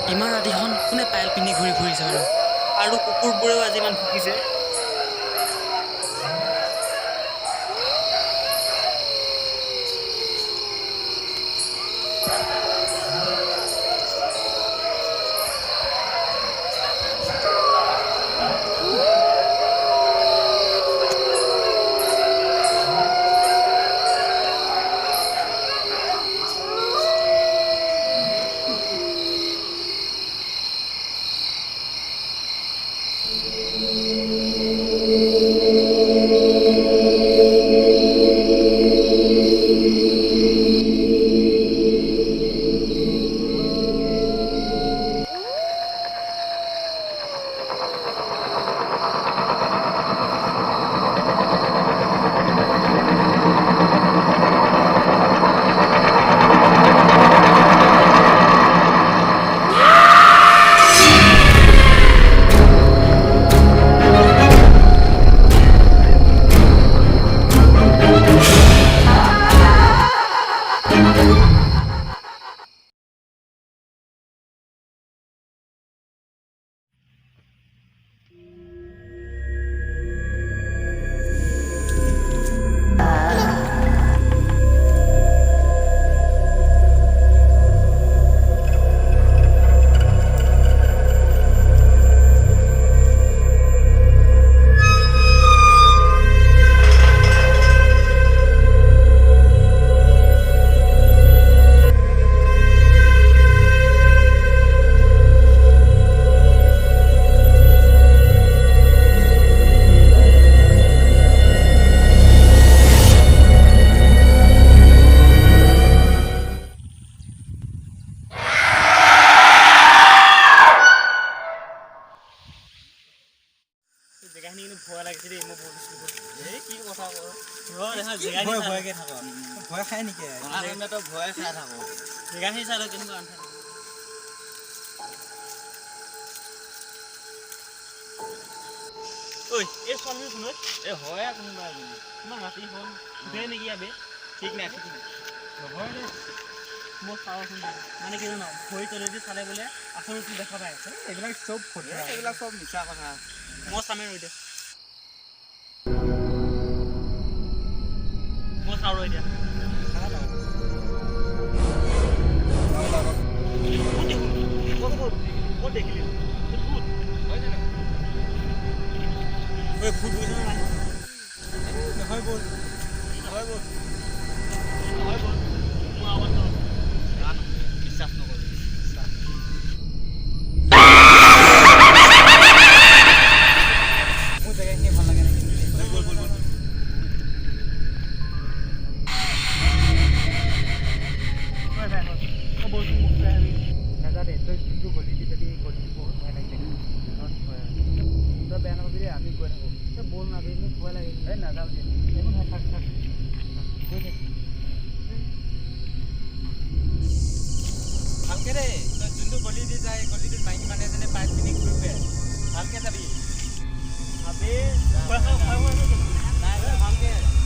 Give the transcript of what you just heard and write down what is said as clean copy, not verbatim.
ইমান ৰাতিখন কোনে পায়েল পিন্ধি ঘূৰি ফুৰিছে বাৰু আৰু কুকুৰবোৰেও আজি ইমান ভুকিছে জেগাখিনি কিন্তু ভয় লাগিছে দেই মই এই কি কথা ভয়কে থাকো ভয় খাই নেকি তো ভয় খাই থাকো জেগাখিনি চাই লওঁ কেনেকুৱা ঐ এই ছোৱালী শুন এই হয় কোনোবা ইমান ৰাতি হ'ল দে নেকি আবে ঠিক নাই নহয় দে মই চাওঁচোন মানে কি জানো ভৰি তলেদি চালে বোলে আচলতে দেখা পাই আছে এইবিলাক চব ফটো এইবিলাক চব মিছা কথা মই চামে ৰৈ দে মই চাওঁ ৰৈ দিয়া ক'ত দেখিলি ভূত হয় জানো ঐ ভূত বুজিছ নাই নহয় বল নহয় বল নহয় বল মই আৱাজ বিশ্বাস নকৰোঁ মোৰ জেগাখিনি ভাল লাগে বল বল বল বলচোন মোক নাজানে তই যোনটো গলি দি যদি গলিটো বহুত ভয় লাগিলে তই বেয়া নাপাবি দেই আমি গৈ থাকোঁ তই বল নাবি মোক ভয় লাগে এই নাযাওঁ দে একো নহয় থাক থাক গৈ থাক ভালকে দেই তই যোনটো গলি দি যায় গলিটোত মাইকী মানুহ এজনে পাইপ পিন্ধি ঘূৰি ফুৰে ভালকে যাবি ভাবি নাই ভালকে